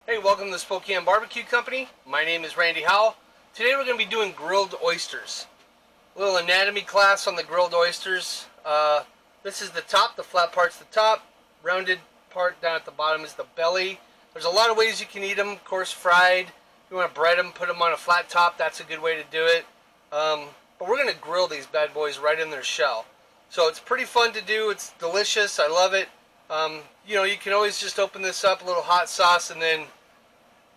Hey, welcome to the Spokane Barbecue Company. My name is Randy Howell. Today we're going to be doing grilled oysters. A little anatomy class on the grilled oysters. This is the top, the flat part's the top. Rounded part down at the bottom is the belly. There's a lot of ways you can eat them. Of course, fried. If you want to bread them, put them on a flat top. That's a good way to do it. But we're going to grill these bad boys right in their shell. So it's pretty fun to do. It's delicious. I love it. You can always just open this up, a little hot sauce, and then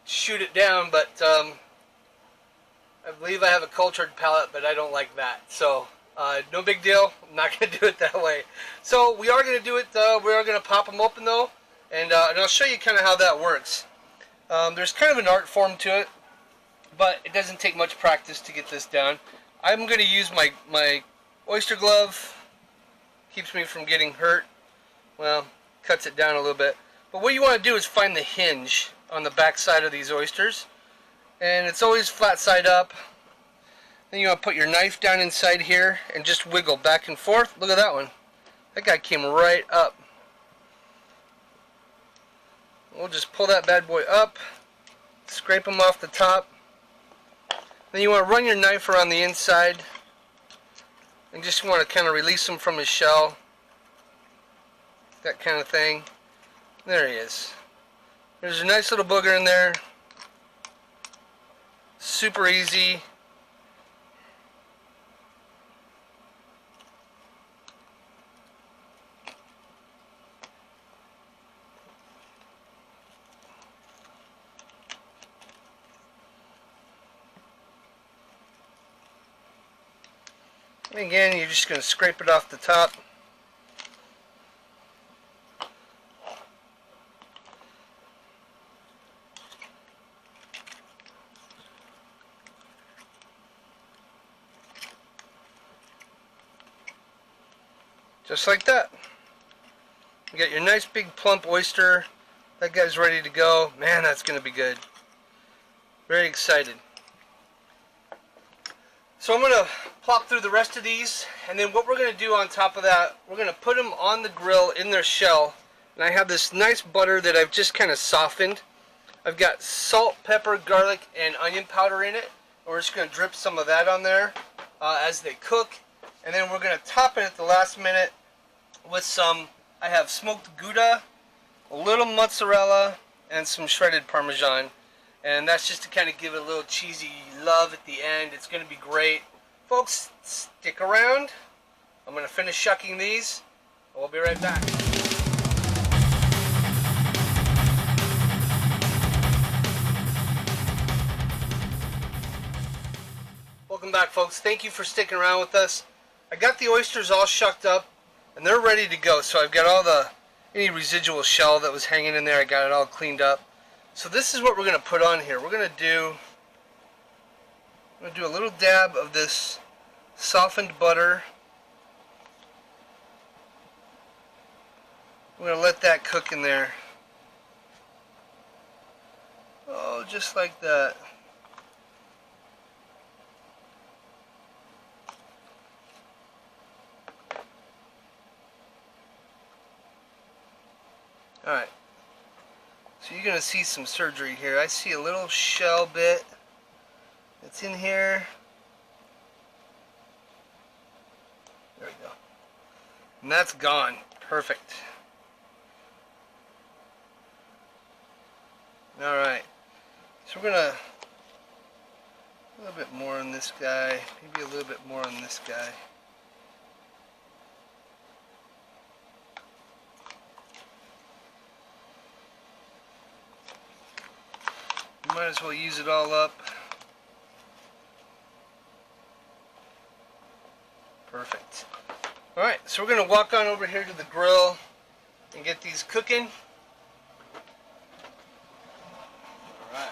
shoot it down, but I believe I have a cultured palate, but I don't like that. So no big deal. I'm not going to do it that way. So we are going to do it. We are going to pop them open though, and I'll show you kind of how that works. There's kind of an art form to it, but it doesn't take much practice to get this down. I'm going to use my oyster glove. Keeps me from getting hurt. Well, cuts it down a little bit. But what you want to do is find the hinge on the back side of these oysters, and it's always flat side up. Then you want to put your knife down inside here and just wiggle back and forth. Look at that one. That guy came right up. We'll just pull that bad boy up, scrape him off the top. Then you want to run your knife around the inside and just want to kind of release him from his shell. That kind of thing. There he is. There's a nice little booger in there. Super easy. And again, you're just going to scrape it off the top. Just like that. You got your nice big plump oyster. That guy's ready to go. Man, that's going to be good. Very excited. So I'm going to plop through the rest of these, and then what we're going to do on top of that, we're going to put them on the grill in their shell. And I have this nice butter that I've just kind of softened. I've got salt, pepper, garlic, and onion powder in it. We're just going to drip some of that on there as they cook. And then we're going to top it at the last minute with some, I have smoked Gouda, a little mozzarella, and some shredded Parmesan. And that's just to kind of give it a little cheesy love at the end. It's going to be great. Folks, stick around. I'm going to finish shucking these. We'll be right back. Welcome back, folks. Thank you for sticking around with us. I got the oysters all shucked up, and they're ready to go. So I've got all any residual shell that was hanging in there. I got it all cleaned up. So this is what we're going to put on here. We're going to do a little dab of this softened butter. We're going to let that cook in there. Oh, just like that. Alright, so you're going to see some surgery here. I see a little shell bit that's in here. There we go. And that's gone. Perfect. Alright, so we're going to a little bit more on this guy, maybe a little bit more on this guy. Might as well use it all up. Perfect. Alright, so we're going to walk on over here to the grill and get these cooking. Alright.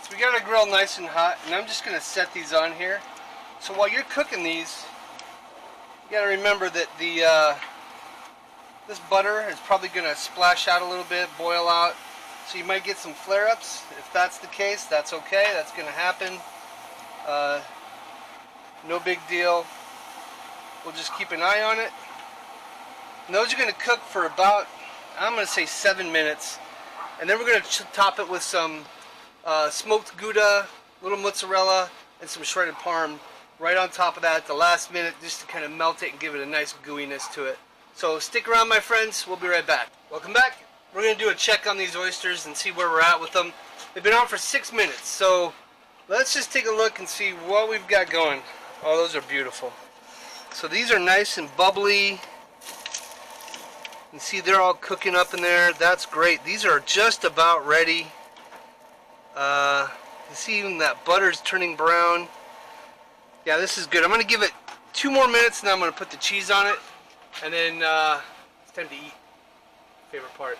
So we got our grill nice and hot, and I'm just going to set these on here. So while you're cooking these, you got to remember that this butter is probably going to splash out a little bit, boil out, so you might get some flare-ups. If that's the case, that's okay. That's going to happen. No big deal. We'll just keep an eye on it. And those are going to cook for about I'm going to say 7 minutes. And then we're going to top it with some smoked Gouda, little mozzarella, and some shredded parm right on top of that at the last minute, just to kind of melt it and give it a nice gooiness to it. So stick around, my friends. We'll be right back. Welcome back. We're going to do a check on these oysters and see where we're at with them. They've been on for 6 minutes, so let's just take a look and see what we've got going. Oh, those are beautiful. So these are nice and bubbly. You can see they're all cooking up in there. That's great. These are just about ready. You can see even that butter's turning brown. Yeah, this is good. I'm going to give it 2 more minutes, and then I'm going to put the cheese on it. And then it's time to eat. Favorite part.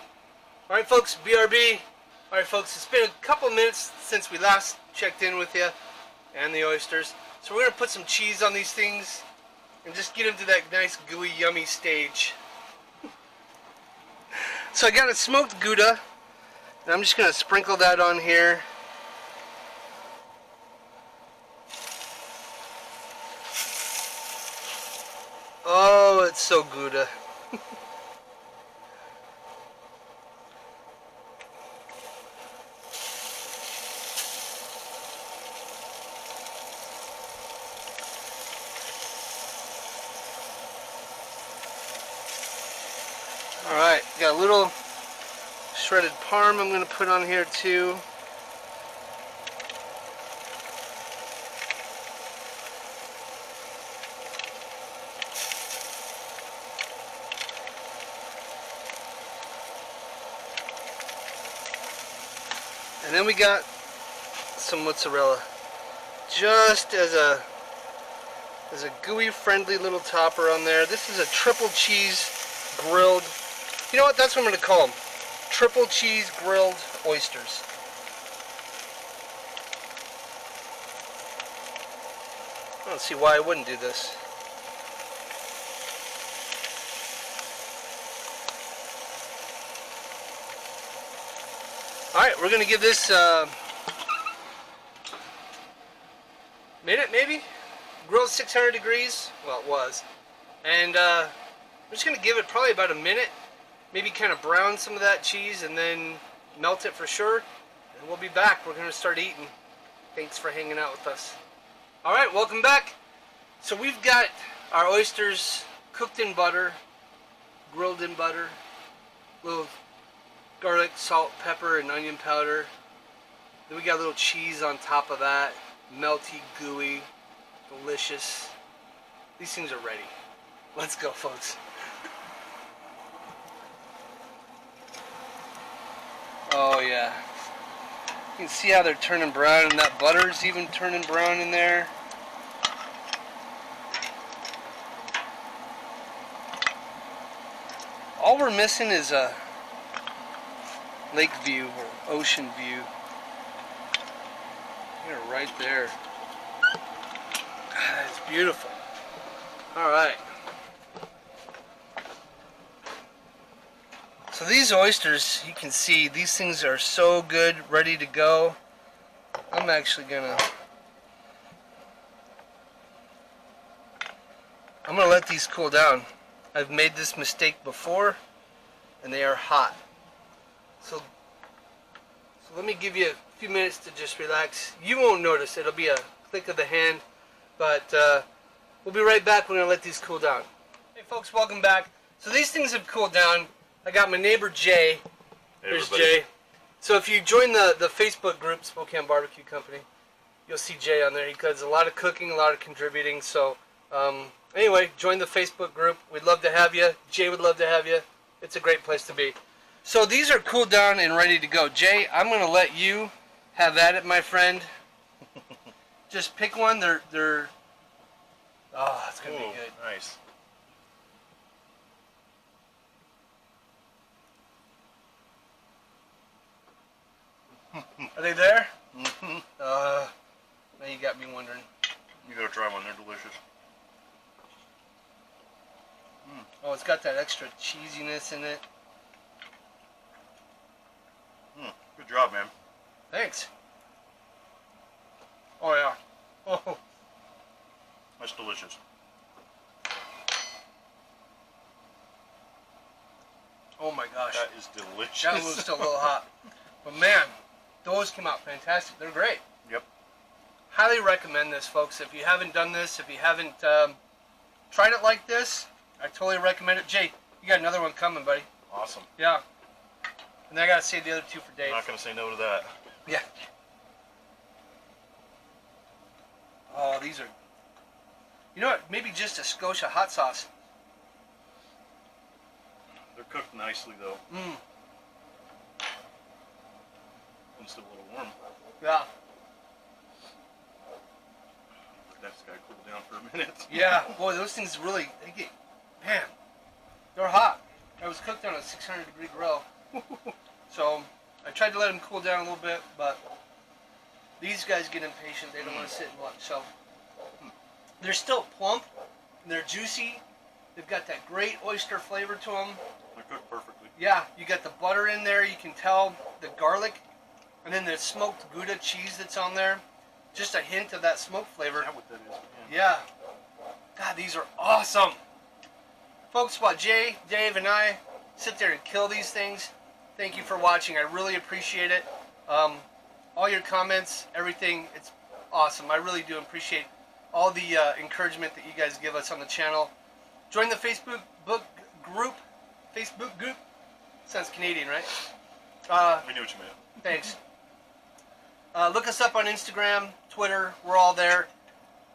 Alright folks, BRB. Alright folks, it's been a couple minutes since we last checked in with you and the oysters. So we're going to put some cheese on these things and just get them to that nice gooey yummy stage. So I got a smoked Gouda, and I'm just going to sprinkle that on here. Oh, it's so Gouda. Alright, got a little shredded parm I'm going to put on here too. And then we got some mozzarella, just as a gooey friendly little topper on there. This is a triple cheese grilled, you know what, that's what I'm going to call them, triple cheese grilled oysters. I don't see why I wouldn't do this. Alright, we're going to give this minute maybe? Grilled 600 degrees. Well, it was. And we're just going to give it probably about a minute. Maybe kind of brown some of that cheese and then melt it for sure. And we'll be back. We're going to start eating. Thanks for hanging out with us. Alright, welcome back. So we've got our oysters cooked in butter, grilled in butter, little garlic, salt, pepper, and onion powder. Then we got a little cheese on top of that. Melty, gooey, delicious. These things are ready. Let's go, folks. Oh yeah. You can see how they're turning brown, and that butter's even turning brown in there. All we're missing is a lake view or ocean view. You're right there. It's beautiful. Alright. So these oysters, you can see, these things are so good, ready to go. I'm actually gonna let these cool down. I've made this mistake before, and they are hot. So let me give you a few minutes to just relax. You won't notice, it'll be a click of the hand, but we'll be right back. We're going to let these cool down. Hey folks, welcome back. So these things have cooled down. I got my neighbor Jay. Hey, there's everybody. Jay. So if you join the Facebook group, Spokane Barbecue Company, you'll see Jay on there. He does a lot of cooking, a lot of contributing. So anyway, join the Facebook group. We'd love to have you. Jay would love to have you. It's a great place to be. So these are cooled down and ready to go. Jay, I'm going to let you have at it, my friend. Just pick one. They're oh, it's going to be good. Nice. Are they there? Mm-hmm. Now you got me wondering. You gotta try one, they're delicious. Oh, it's got that extra cheesiness in it. Good job, man. Thanks. Oh yeah. Oh. That's delicious. Oh my gosh. That is delicious. That one was still a little hot. But man, those came out fantastic. They're great. Yep. Highly recommend this, folks. If you haven't done this, if you haven't tried it like this, I totally recommend it. Jay, you got another one coming, buddy. Awesome. Yeah. And I got to save the other two for Dave. I'm not going to say no to that. Yeah. Oh, these are... You know what? Maybe just a Scotia hot sauce. They're cooked nicely, though. Mmm. And still a little warm. Yeah. Let that guy cool down for a minute. Yeah. Boy, those things really... They get... Man. They're hot. I was cooked on a 600-degree grill. So, I tried to let them cool down a little bit, but... These guys get impatient. They don't want to sit and watch. So, they're still plump. They're juicy. They've got that great oyster flavor to them. They're cooked perfectly. Yeah, you got the butter in there. You can tell the garlic. And then the smoked Gouda cheese that's on there. Just a hint of that smoke flavor. Is that what that is? Yeah. God, these are awesome. Folks, while Jay, Dave, and I sit there and kill these things, thank you for watching. I really appreciate it. All your comments, everything, it's awesome. I really do appreciate all the encouragement that you guys give us on the channel. Join the Facebook group. Sounds Canadian, right? We knew what you meant. Thanks. Look us up on Instagram, Twitter. We're all there.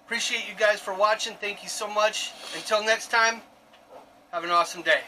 Appreciate you guys for watching. Thank you so much. Until next time, have an awesome day.